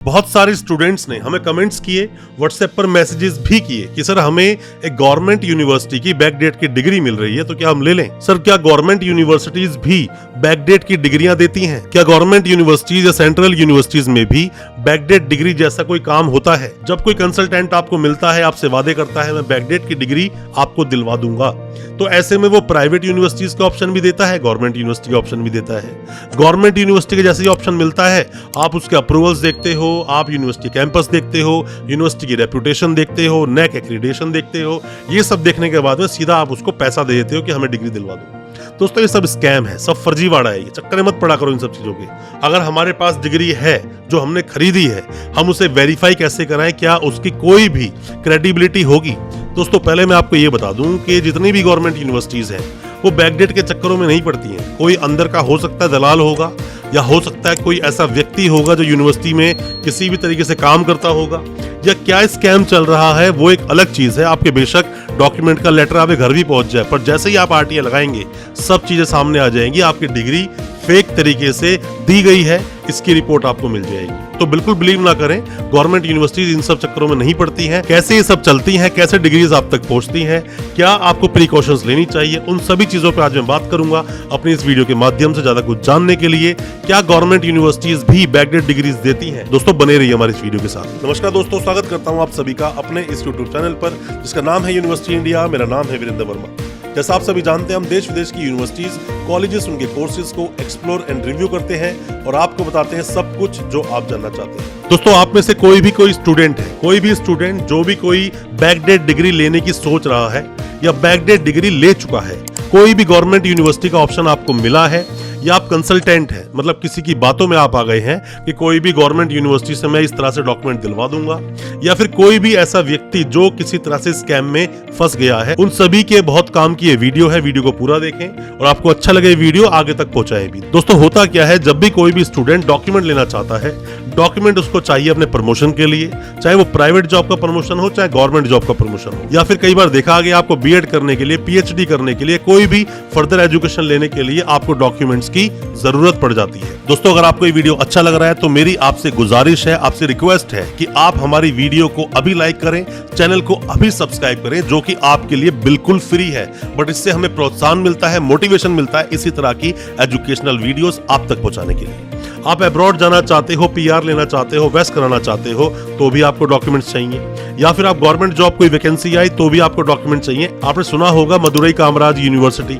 बहुत सारे स्टूडेंट्स ने हमें कमेंट्स किए, व्हाट्सएप पर मैसेजेस भी किए कि सर हमें एक गवर्नमेंट यूनिवर्सिटी की बैकडेट की डिग्री मिल रही है तो क्या हम ले लें। सर क्या गवर्नमेंट यूनिवर्सिटीज भी बैकडेट की डिग्रियां देती हैं? क्या गवर्नमेंट यूनिवर्सिटीज या सेंट्रल यूनिवर्सिटीज में भी बैकडेट डिग्री जैसा कोई काम होता है? जब कोई कंसल्टेंट आपको मिलता है, आपसे वादे करता है मैं बैकडेट की डिग्री आपको दिलवा दूंगा, तो ऐसे में वो प्राइवेट यूनिवर्सिटीज का ऑप्शन भी देता है, गवर्नमेंट यूनिवर्सिटी का ऑप्शन भी देता है। गवर्नमेंट यूनिवर्सिटी के जैसे ही ऑप्शन मिलता है, आप उसके अप्रूवल्स देखते हो, आप यूनिवर्सिटी कैंपस देखते हो, यूनिवर्सिटी की रेपुटेशन देखते हो, नेक एक्रीडेशन देखते हो। ये सब देखने के बाद में सीधा आप उसको पैसा दे देते हो कि हमें डिग्री दिलवा दो। दोस्तों ये सब स्कैम है, सब फर्जीवाड़ा है, ये चक्कर में मत पड़ा करो इन सब चीजों के। अगर हमारे पास डिग्री है जो हमने खरीदी है, हम उसे वेरीफाई कैसे कराएं, क्या उसकी कोई भी क्रेडिबिलिटी होगी? दोस्तों पहले मैं आपको ये बता दूं कि जितनी भी गवर्नमेंट यूनिवर्सिटीज हैं वो बैकडेट के चक्करों में नहीं पड़ती हैं। कोई अंदर का हो सकता है दलाल होगा, या हो सकता है कोई ऐसा व्यक्ति होगा जो यूनिवर्सिटी में किसी भी तरीके से काम करता होगा, या क्या स्कैम चल रहा है वो एक अलग चीज है। आपके बेशक डॉक्यूमेंट का लेटर आपके घर भी पहुंच जाए, पर जैसे ही आप आरटीआई लगाएंगे सब चीजें सामने आ जाएंगी, आपकी डिग्री फेक तरीके से दी गई है, इसकी रिपोर्ट आपको मिल जाएगी। तो बिल्कुल बिलीव ना करें, गवर्नमेंट यूनिवर्सिटीज इन सब चक्करों में नहीं पड़ती हैं। कैसे ये सब चलती हैं, कैसे डिग्रीज आप तक पहुंचती हैं, क्या आपको प्रिकॉशंस लेनी चाहिए, उन सभी चीजों पर आज मैं बात करूंगा अपनी इस वीडियो के माध्यम से। ज्यादा कुछ जानने के लिए क्या गवर्नमेंट यूनिवर्सिटीज भी बैकडेट डिग्रीज देती हैं? दोस्तों बने रहिए हमारे इस वीडियो के साथ। नमस्कार दोस्तों, स्वागत करता हूं आप सभी का अपने इस यूट्यूब चैनल पर जिसका नाम है यूनिवर्सिटी इंडिया। मेरा नाम है वीरेंद्र वर्मा। जैसा आप सभी जानते हैं, हम देश विदेश की यूनिवर्सिटीज, कॉलेजेस, उनके कोर्सेज को एक्सप्लोर एंड रिव्यू करते हैं और आपको बताते हैं सब कुछ जो आप जानना चाहते हैं। दोस्तों आप में से कोई स्टूडेंट है, कोई भी स्टूडेंट जो भी कोई बैकडेट डिग्री लेने की सोच रहा है या बैकडेट डिग्री ले चुका है, कोई भी गवर्नमेंट यूनिवर्सिटी का ऑप्शन आपको मिला है, या आप कंसल्टेंट हैं, मतलब किसी की बातों में आप आ गए हैं कि कोई भी गवर्नमेंट यूनिवर्सिटी से मैं इस तरह से डॉक्यूमेंट दिलवा दूंगा, या फिर कोई भी ऐसा व्यक्ति जो किसी तरह से स्कैम में फंस गया है, उन सभी के बहुत काम की ये वीडियो है। वीडियो को पूरा देखें और आपको अच्छा लगे वीडियो आगे तक पहुंचाए भी। दोस्तों होता क्या है, जब भी कोई भी स्टूडेंट डॉक्यूमेंट लेना चाहता है, डॉक्यूमेंट उसको चाहिए अपने प्रमोशन के लिए, चाहे वो प्राइवेट जॉब का प्रमोशन हो चाहे गवर्नमेंट जॉब का प्रमोशन हो, या फिर कई बार देखा गया आपको बीएड करने के लिए, पीएचडी करने के लिए, कोई भी फर्दर एजुकेशन लेने के लिए आपको डॉक्यूमेंट्स की जरूरत पड़ जाती है। दोस्तों अगर आपको ये वीडियो अच्छा लग रहा है तो मेरी आपसे गुजारिश है, आपसे रिक्वेस्ट है कि आप हमारी वीडियो को अभी लाइक करें, चैनल को अभी सब्सक्राइब करें, जो कि आपके लिए बिल्कुल फ्री है, बट इससे हमें प्रोत्साहन मिलता है, मोटिवेशन मिलता है इसी तरह की एजुकेशनल वीडियोस आप तक पहुंचाने के लिए। आप अब्रॉड जाना चाहते हो, पीआर लेना चाहते हो, वेस्ट कराना चाहते हो तो भी आपको डॉक्यूमेंट्स चाहिए, या फिर आप गवर्नमेंट जॉब कोई वैकेंसी आई तो भी आपको डॉक्यूमेंट चाहिए। आपने सुना होगा मदुरई कामराज यूनिवर्सिटी,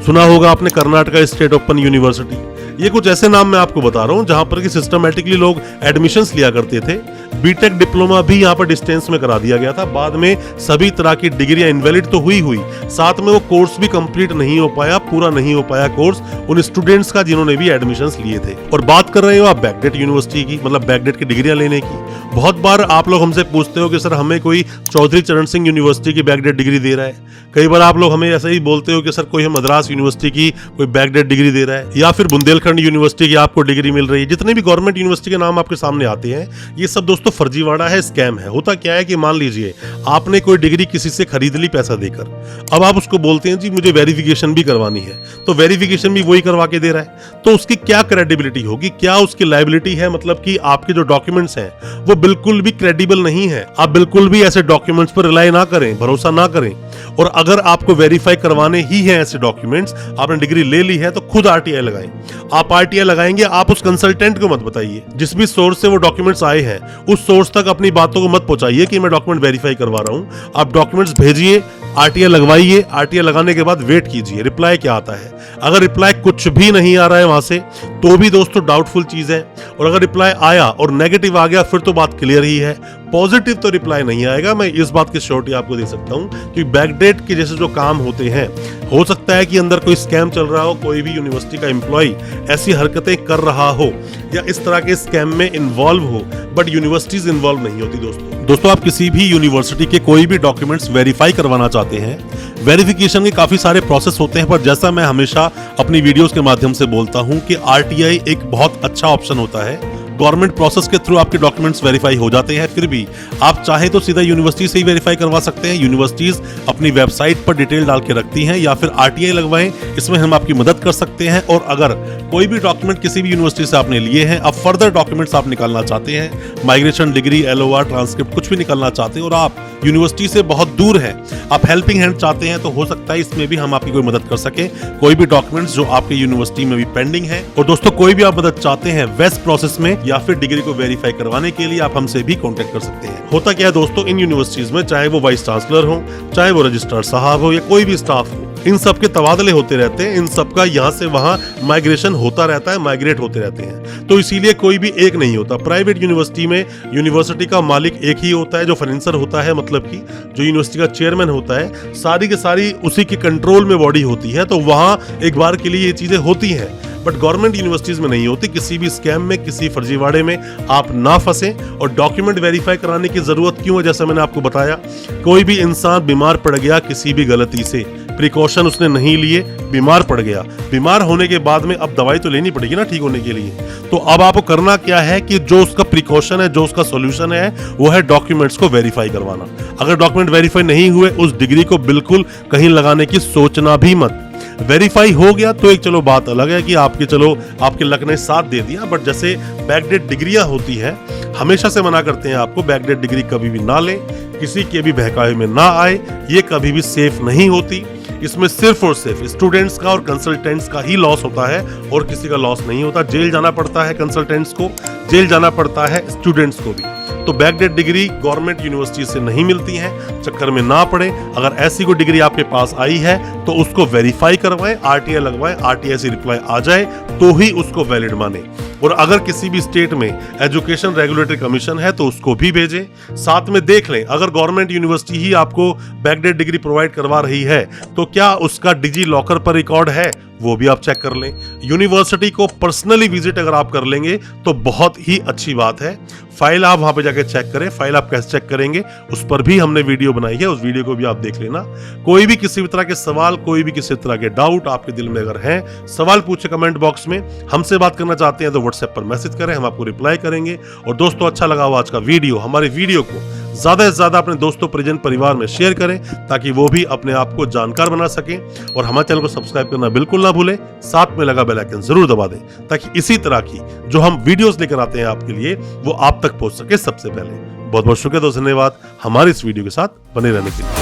सुना होगा आपने कर्नाटका स्टेट ओपन यूनिवर्सिटी, ये कुछ ऐसे नाम मैं आपको बता रहा हूं जहां पर कि सिस्टमैटिकली लोग एडमिशंस लिया करते थे। बीटेक डिप्लोमा भी यहां पर डिस्टेंस में करा दिया गया था, बाद में सभी तरह की डिग्रियां इनवैलिड तो हुई, साथ में वो कोर्स भी कंप्लीट नहीं हो पाया, पूरा नहीं हो पाया कोर्स उन स्टूडेंट्स का जिन्होंने भी एडमिशंस लिए थे। और बात कर रहे हो आप बैकडेट यूनिवर्सिटी की, मतलब बैकडेट की डिग्रियां लेने की। बहुत बार आप लोग हमसे पूछते हो कि सर हमें कोई चौधरी चरण सिंह यूनिवर्सिटी की बैकडेट डिग्री दे रहा है, कई बार आप लोग हमें ऐसा ही बोलते हो कि सर कोई मद्रास यूनिवर्सिटी की कोई बैकडेट डिग्री दे रहा है, या फिर बुंदेलखंड यूनिवर्सिटी की आपको डिग्री मिल रही है। जितने भी गवर्नमेंट यूनिवर्सिटी के नाम आपके सामने आते हैं ये सब दोस्तों फर्जीवाड़ा है, स्कैम है। होता क्या है कि मान लीजिए आपने कोई डिग्री किसी से खरीद ली पैसा देकर, अब आप उसको बोलते हैं जी मुझे वेरिफिकेशन भी करवानी है, तो वेरिफिकेशन भी वही करवा के दे रहा है, तो उसकी क्या क्रेडिबिलिटी होगी, क्या उसकी लायबिलिटी है? मतलब कि आपके जो डॉक्यूमेंट्स हैं वो बिल्कुल भी क्रेडिबल नहीं है। आप बिल्कुल भी ऐसे डॉक्यूमेंट्स पर रिलाई ना करें, भरोसा ना करें। और अगर आपको वेरीफाई करवाने ही हैं ऐसे डॉक्यूमेंट्स, आपने डिग्री ले ली है तो खुद आरटीआई लगाएं। आप आरटीआई लगाएंगे, आप उस कंसल्टेंट को मत बताइए, जिस भी सोर्स से वो डॉक्यूमेंट्स आए हैं उस सोर्स तक अपनी बातों को मत पहुंचाइए कि मैं डॉक्यूमेंट वेरीफाई करवा रहा हूं। आप डॉक्यूमेंट्स भेजिए, आरटीआई लगवाइए, आरटीआई लगाने के बाद वेट कीजिए रिप्लाई क्या आता है। अगर रिप्लाई कुछ भी नहीं आ रहा है वहां से तो भी दोस्तों डाउटफुल चीज है, और अगर रिप्लाई आया और नेगेटिव आ गया फिर तो बात क्लियर ही है, पॉजिटिव तो रिप्लाई नहीं आएगा। मैं इस बात की श्योरिटी आपको दे सकता हूं कि बैकडेट के जैसे जो काम होते हैं, हो सकता है कि अंदर कोई स्कैम चल रहा हो, कोई भी यूनिवर्सिटी का एम्प्लॉय ऐसी हरकतें कर रहा हो या इस तरह के स्कैम में इन्वॉल्व हो, बट यूनिवर्सिटीज इन्वॉल्व नहीं होती। दोस्तों आप किसी भी यूनिवर्सिटी के कोई भी डॉक्यूमेंट्स वेरीफाई करवाना चाहते हैं, वेरिफिकेशन के काफी सारे प्रोसेस होते हैं, पर जैसा मैं हमेशा अपनी वीडियोस के माध्यम से बोलता हूं कि आरटीआई एक बहुत अच्छा ऑप्शन होता है गवर्नमेंट प्रोसेस के थ्रू आपके डॉक्यूमेंट्स वेरीफाई हो जाते हैं। फिर भी आप चाहे तो सीधा यूनिवर्सिटी से ही वेरीफाई करवा सकते हैं। यूनिवर्सिटीज अपनी वेबसाइट पर डिटेल डाल के रखती हैं, या फिर आरटीआई लगवाएं, इसमें हम आपकी मदद कर सकते हैं। और अगर कोई भी डॉक्यूमेंट किसी भी यूनिवर्सिटी से आपने लिए हैं, अब फर्दर डॉक्यूमेंट्स आप निकालना चाहते हैं, माइग्रेशन डिग्री, एलओआर, ट्रांसक्रिप्ट कुछ भी निकालना चाहते हैं और आप यूनिवर्सिटी से बहुत दूर हैं, आप हेल्पिंग हैंड चाहते हैं, तो हो सकता है इसमें भी हम आपकी कोई मदद कर सके। कोई भी डॉक्यूमेंट्स जो आपके यूनिवर्सिटी में भी पेंडिंग है। और दोस्तों कोई भी आप मदद चाहते हैं वेस्ट प्रोसेस में या फिर डिग्री को वेरीफाई करवाने के लिए, आप हमसे भी कांटेक्ट कर सकते हैं। होता क्या है दोस्तों, इन यूनिवर्सिटीज में चाहे वो वाइस चांसलर हो, चाहे वो रजिस्ट्रार साहब हो, या कोई भी स्टाफ हो, इन सब के तबादले होते रहते हैं, इन सब का यहाँ से वहाँ माइग्रेशन होता रहता है, माइग्रेट होते रहते हैं। तो इसीलिए कोई भी एक नहीं होता। प्राइवेट यूनिवर्सिटी में यूनिवर्सिटी का मालिक एक ही होता है, जो फाइनेंसर होता है, मतलब कि जो यूनिवर्सिटी का चेयरमैन होता है, सारी की सारी उसी के कंट्रोल में बॉडी होती है। तो वहाँ एक बार के लिए ये चीजें होती हैं, बट गवर्नमेंट यूनिवर्सिटीज में नहीं होती। किसी भी स्कैम में, किसी फर्जीवाड़े में आप ना फंसे। और डॉक्यूमेंट वेरीफाई कराने की जरूरत क्यों है, जैसा मैंने आपको बताया, कोई भी इंसान बीमार पड़ गया किसी भी गलती से, प्रिकॉशन उसने नहीं लिए, बीमार पड़ गया, बीमार होने के बाद में अब दवाई तो लेनी पड़ेगी ना ठीक होने के लिए। तो अब आपको करना क्या है कि जो उसका प्रिकॉशन है, जो उसका सॉल्यूशन है, वो है डॉक्यूमेंट्स को वेरीफाई करवाना। अगर डॉक्यूमेंट वेरीफाई नहीं हुए, उस डिग्री को बिल्कुल कहीं लगाने की सोचना भी मत। वेरीफाई हो गया तो एक चलो बात अलग है कि आपके लक ने साथ दे दिया, बट जैसे बैकडेट डिग्रियां होती है, हमेशा से मना करते हैं आपको बैकडेट डिग्री कभी भी ना लें, किसी के भी बहकावे में ना आए, ये कभी भी सेफ नहीं होती। इसमें सिर्फ और सिर्फ स्टूडेंट्स का और कंसल्टेंट्स का ही लॉस होता है और किसी का लॉस नहीं होता। जेल जाना पड़ता है कंसल्टेंट्स को, जेल जाना पड़ता है स्टूडेंट्स को भी। तो बैकडेट डिग्री गवर्नमेंट यूनिवर्सिटी से नहीं मिलती है, चक्कर में ना पड़े। अगर ऐसी कोई डिग्री आपके पास आई है तो उसको वेरीफाई करवाएं, आरटीआई लगवाएं, आरटीआई से रिप्लाई आ जाए तो ही उसको वैलिड माने। और अगर किसी भी स्टेट में एजुकेशन रेगुलेटरी कमीशन है तो उसको भी भेजें। साथ में देख लें, अगर गवर्नमेंट यूनिवर्सिटी ही आपको बैकडेट डिग्री प्रोवाइड करवा रही है तो क्या उसका डिजी लॉकर पर रिकॉर्ड है, वो भी आप चेक कर लें। यूनिवर्सिटी को पर्सनली विजिट अगर आप कर लेंगे तो बहुत ही अच्छी बात है। फाइल आप वहां पे जाके चेक करें। फाइल आप कैसे चेक करेंगे, उस पर भी हमने वीडियो बनाई है, उस वीडियो को भी आप देख लेना। कोई भी किसी भी तरह के सवाल, कोई भी किसी तरह के डाउट आपके दिल में अगर हैं, सवाल पूछे कमेंट बॉक्स में। हमसे बात करना चाहते हैं तो व्हाट्सएप पर मैसेज करें, हम आपको रिप्लाई करेंगे। और दोस्तों अच्छा लगा हो आज का वीडियो, हमारे वीडियो को ज्यादा से ज्यादा अपने दोस्तों, परिजन, परिवार में शेयर करें ताकि वो भी अपने आप को जानकार बना सकें। और हमारे चैनल को सब्सक्राइब करना बिल्कुल ना भूलें, साथ में लगा बेल आइकन जरूर दबा दें ताकि इसी तरह की जो हम वीडियोस लेकर आते हैं आपके लिए, वो आप तक पहुंच सके सबसे पहले। बहुत बहुत शुक्रिया दोस्तों, धन्यवाद हमारे इस वीडियो के साथ बने रहने के लिए।